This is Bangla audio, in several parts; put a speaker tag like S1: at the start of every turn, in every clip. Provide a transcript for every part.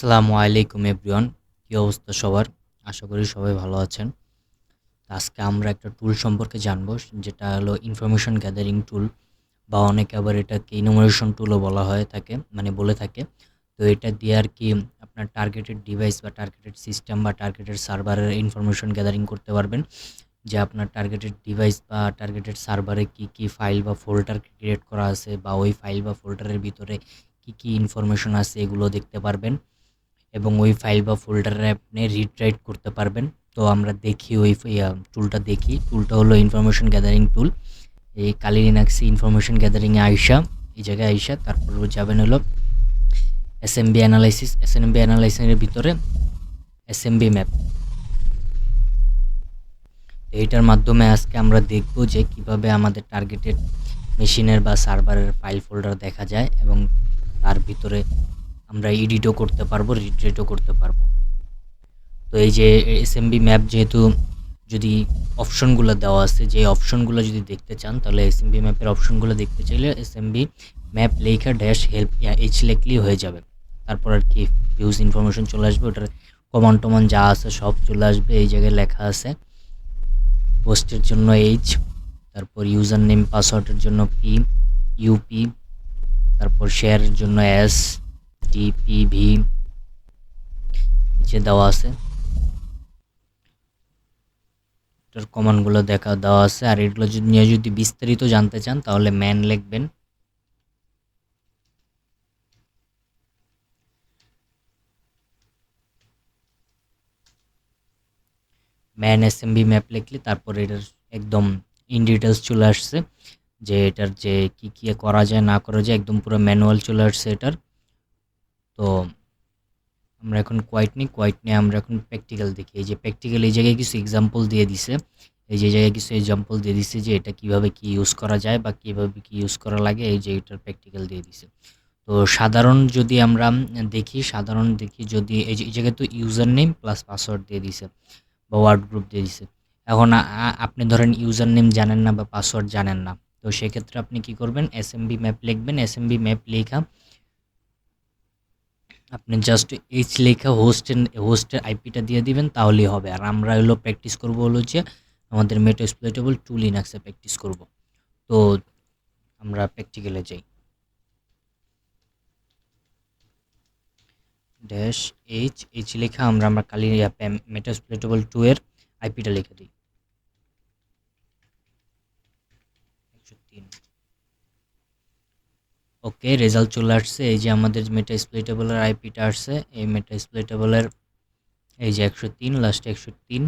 S1: আসসালামু আলাইকুম এভরিওয়ান। কী অবস্থা সবার? আশা করি সবাই ভালো আছেন। আজকে আমরা একটা টুল সম্পর্কে জানবো, যেটা হলো ইনফরমেশন গ্যাদারিং টুল, বা অনেকে আবার এটাকে ইনুমারেশন টুলও বলা হয় থাকে, মানে বলে থাকে। তো এটা দিয়ে আর কি আপনার টার্গেটেড ডিভাইস বা টার্গেটেড সিস্টেম বা টার্গেটেড সার্ভারের ইনফরমেশন গ্যাদারিং করতে পারবেন। যে আপনার টার্গেটেড ডিভাইস বা টার্গেটেড সার্ভারে কী ফাইল বা ফোল্ডার ক্রিয়েট করা আছে, বা ওই ফাইল বা ফোল্ডারের ভিতরে কী ইনফরমেশন আছে এগুলো দেখতে পারবেন, এবং ওই ফাইল বা ফোল্ডারে আপনি রিড রাইট করতে পারবেন। তো আমরা দেখি ওই টুলটা দেখি। টুলটা হলো ইনফরমেশন গ্যাদারিং টুল। এই কালি লিনাক্সে ইনফরমেশন গ্যাদারিংয়ে আইসা, এই জায়গায় আইসা তারপর যাবেন হলো এসএমবি অ্যানালাইসিস। এসএমবি অ্যানালাইসিসের ভিতরে এসএমবি ম্যাপ, এইটার মাধ্যমে আজকে আমরা দেখব যে কিভাবে আমাদের টার্গেটেড মেশিনের বা সার্ভারের ফাইল ফোল্ডার দেখা যায়, এবং তার ভিতরে আমরা এডিটও করতে পারবো, রিড রাইটও করতে পারবো। তো এই যে এসএমবি ম্যাপ, যেহেতু যদি অপশনগুলো দেওয়া আছে, যে অপশনগুলো যদি দেখতে চান, তাহলে এসএমবি ম্যাপের অপশনগুলো দেখতে চাইলে এসএমবি ম্যাপ লেখা ড্যাশ হেল্প এইচ লিখলেই হয়ে যাবে। তারপর আর কি ইউজ ইনফরমেশন চলে আসবে, ওটার কমান্ড টমান যা আছে সব চলে আসবে। এই জায়গায় লেখা আছে পোস্টের জন্য এইচ, তারপর ইউজার নেম পাসওয়ার্ডের জন্য পি, ইউপি, তারপর শেয়ারের জন্য এস, ডিপিভি নিচে দেওয়া আছে। এটার কমান্ডগুলো দেওয়া আছে। আর এগুলো নিয়ে যদি বিস্তারিত জানতে চান তাহলে ম্যান লিখবেন। ম্যান এসএমবি ম্যাপ লিখলে তারপর এটার একদম ইন ডিটেলস চলে আসছে, যে এটার যে কী কী করা যায় না করা যায়, একদম পুরো ম্যানুয়াল চলে আসছে এটার। তো আমরা এখন কোয়াইট নিয়ে আমরা এখন প্র্যাকটিক্যাল দেখি। এই যে প্র্যাকটিক্যাল, এই জায়গায় কিছু এক্সাম্পল দিয়ে দিছে। এই যে জায়গায় কিছু এক্সাম্পল দিয়ে দিছে যে এটা কিভাবে কি ইউজ করা যায় বা কিভাবে কি ইউজ করা লাগে, এই যে এটার প্র্যাকটিক্যাল দিয়ে দিছে। তো সাধারণ যদি আমরা দেখি যদি এই যে এই জায়গায় তো ইউজার নেম প্লাস পাসওয়ার্ড দিয়ে দিছে বা ওয়ার্ড গ্রুপ দিয়ে দিছে। এখন আপনি ধরেন ইউজার নেম জানেন না বা পাসওয়ার্ড জানেন না, তো সেক্ষেত্রে আপনি কি করবেন, এসএমবি ম্যাপ লিখবেন। এসএমবি ম্যাপ লেখা আপনি জাস্ট এইচ লেখা হোস্টের আইপিটা দিয়ে দিবেন, তাহলেই হবে। আর আমরা হলো প্র্যাকটিস করব হলো যে আমাদের মেটাএক্সপ্লয়েটেবল টু লিনাক্সে প্র্যাকটিস করব। তো আমরা প্র্যাকটিক্যালে যাই। ড্যাশ এইচ লেখা আমরা খালি মেটাএক্সপ্লয়েটেবল টু এর আইপিটা লিখে দিই 103। ওকে, রেজাল্ট চলে আসছে। এই যে আমাদের মেটাএক্সপ্লয়েটেবলের আইপিটা আসছে, এই মেটাএক্সপ্লয়েটেবলের এই যে 103, লাস্টে 103।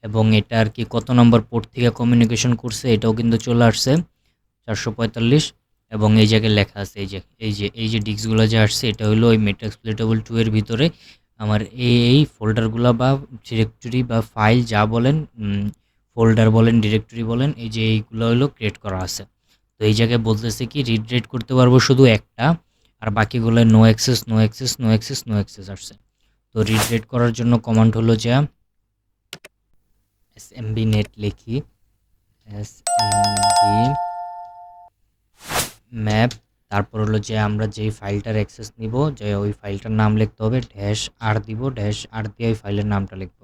S1: এবং এটা আর কি কত নম্বর পোর্ট থেকে কমিউনিকেশন করছে এটাও কিন্তু চলে আসছে 445। এবং এই জায়গায় লেখা আছে এই যে ডিস্কগুলো যে আসছে, এটা হলো ওই মেটাএক্সপ্লয়েটেবল টু এর ভিতরে আমার এই ফোল্ডারগুলো বা ডিরেক্টরি বা ফাইল যা বলেন, ফোল্ডার বলেন, ডিরেক্টরি বলেন, এই যে এইগুলো হলো ক্রিয়েট করা আছে। তো এই জায়গায় বলতেছে কি রিড রাইট করতে পারবো শুধু একটা, আর বাকিগুলো no access no access no access no access আসছে। তো রিড রাইট করার জন্য কমান্ড হলো যে এসএমবি নেট লিখি, এসএমবি ম্যাপ, তারপর হলো যে আমরা যেই ফাইলটার অ্যাক্সেস নিব, যে ওই ফাইলটার নাম লিখতে হবে, ড্যাশ আর দিব, ড্যাশ আর দিয়ে ওই ফাইলের নামটা লিখব,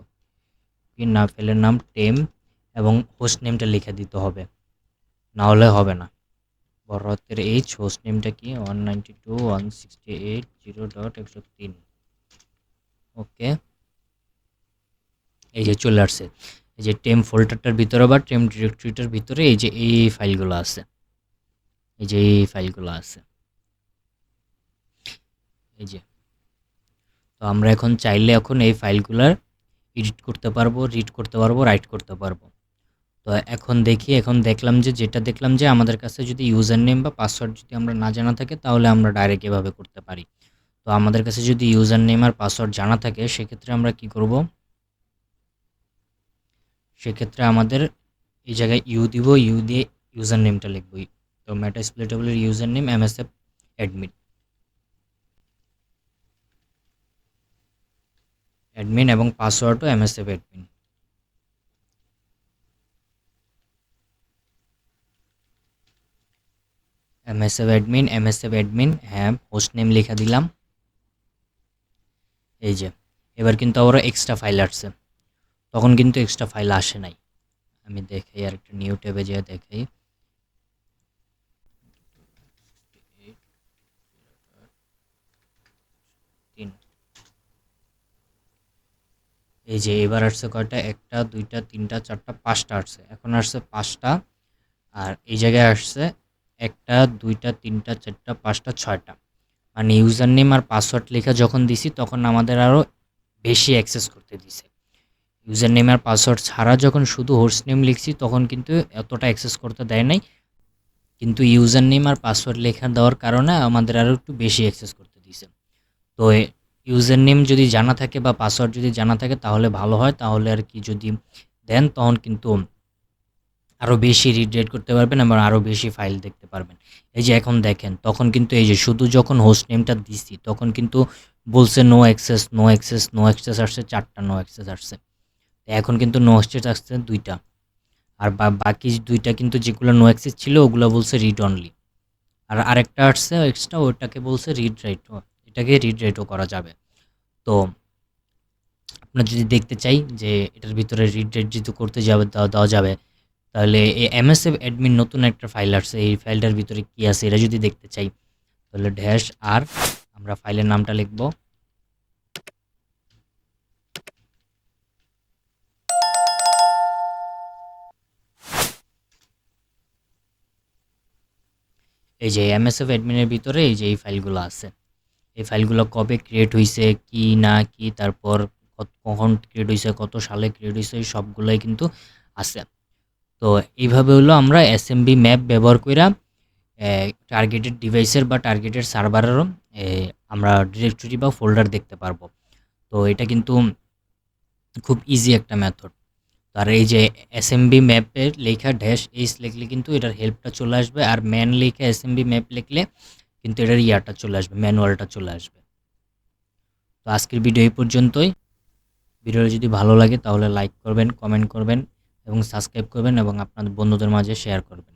S1: কি না ফাইলের নাম টেম, এবং হোস্ট নেমটা লিখে দিতে হবে, না হলে হবে না। বড় হাতের এইচ, হোস্ট নেমটা কি 192.168.0.103। ওকে, এই যে চলে আসছে। এই যে টেম ফোল্ডারটার ভিতরে বা টেম ডিরেক্টরিটার ভিতরে এই যে এই ফাইলগুলো আছে, এই যে এই ফাইলগুলো আছে, এই যে। তো আমরা এখন চাইলে এখন এই ফাইলগুলোর এডিট করতে পারবো, রিড করতে পারবো, রাইট করতে পারবো। তো এখন দেখি, এখন দেখলাম যে আমাদের কাছে যদি ইউজার নেম বা পাসওয়ার্ড যদি আমরা না জানা থাকে, তাহলে আমরা ডাইরেক্ট এভাবে করতে পারি। তো আমাদের কাছে যদি ইউজার নেম আর পাসওয়ার্ড জানা থাকে, সেক্ষেত্রে আমরা কি করব, সেক্ষেত্রে আমাদের এই জায়গায় ইউ দিব, ইউ দিয়ে ইউজার নেমটা লিখবো। তো মেটাএক্সপ্লয়েটেবলের ইউজার নেম এমএসএফ অ্যাডমিন এবং পাসওয়ার্ডও এমএসএফ অ্যাডমিন। এমএসএফ অ্যাডমিন হ্যাঁ, হোস্ট নেম লেখা দিলাম। এই যে এবার কিন্তু আবার এক্সট্রা ফাইল আসছে, তখন কিন্তু এক্সট্রা ফাইল আসে নাই। আমি দেখাই আর একটা নিউ ট্যাবে যেয়ে দেখাই। এই যে এবার আসছে কয়টা, একটা দুইটা তিনটা চারটা পাঁচটা আসছে, এখন আসছে পাঁচটা। আর এই জায়গায় আসছে একটা দুইটা তিনটা চারটা পাঁচটা ছয়টা। মানে ইউজার নেম আর পাসওয়ার্ড লেখা যখন দিছি তখন আমাদের আরও বেশি অ্যাক্সেস করতে দিছে। ইউজার নেম আর পাসওয়ার্ড ছাড়া যখন শুধু হোস্ট নেম লিখছি তখন কিন্তু এতটা অ্যাক্সেস করতে দেয় নাই, কিন্তু ইউজার নেম আর পাসওয়ার্ড লেখা দেওয়ার কারণে আমাদের আরও একটু বেশি অ্যাক্সেস করতে দিছে। তো ইউজার নেম যদি জানা থাকে বা পাসওয়ার্ড যদি জানা থাকে তাহলে ভালো হয়, তাহলে আর কি যদি দেন তখন কিন্তু আরও বেশি রিড রাইট করতে পারবেন এবং আরও বেশি ফাইল দেখতে পারবেন। এই যে এখন দেখেন তখন কিন্তু এই যে শুধু যখন হোস্ট নেমটা দিছি তখন কিন্তু বলছে no access no access no access আসছে, চারটা নো অ্যাক্সেস আসছে। এখন কিন্তু নো অ্যাক্সেস আসছে দুইটা, আর বাকি দুইটা কিন্তু যেগুলো নো অ্যাক্সেস ছিল ওগুলো বলছে রিড অনলি। আর আরেকটা আসছে এক্সট্রা, ওটাকে বলছে রিড রাইটও, এটাকে রিড রাইটও করা যাবে। তো আপনার যদি দেখতে চাই যে এটার ভিতরে রিড রাইট যেহেতু করতে যাবে দেওয়া যাবে, তাহলে এই এমএসএফ অ্যাডমিন নতুন একটা ফাইল আসছে, এই ফাইলটার ভিতরে কি আছে এটা যদি দেখতে চাই তাহলে ড্যাশ আর আমরা ফাইলের নামটা লিখব। এই যে এমএসএফ অ্যাডমিনের ভিতরে এই যে এই ফাইলগুলো আছে, এই ফাইলগুলো কবে ক্রিয়েট হয়েছে কি না কি, তারপর কখন ক্রিয়েট হয়েছে কত সালে ক্রিয়েট হয়েছে সবগুলোই কিন্তু আছে। তো এইভাবে হলো আমরা এসএমবি ম্যাপ ব্যবহার করে টার্গেটেড ডিভাইসের বা টার্গেটেড সার্ভারেরও আমরা ডিরেক্টরি বা ফোল্ডার দেখতে পারবো। তো এটা কিন্তু খুব ইজি একটা মেথড। আর এই যে এসএমবি ম্যাপের লেখা ড্যাশ এইচ লিখলে কিন্তু এটার হেল্পটা চলে আসবে, আর ম্যান লেখা এসএমবি ম্যাপ লিখলে কিন্তু এটার ইয়াটা চলে আসবে, ম্যানুয়ালটা চলে আসবে। তো আজকের ভিডিও এই পর্যন্তই। ভিডিওটা যদি ভালো লাগে তাহলে লাইক করবেন, কমেন্ট করবেন এবং সাবস্ক্রাইব করবেন এবং আপনাদের বন্ধুদের মাঝে শেয়ার করবেন।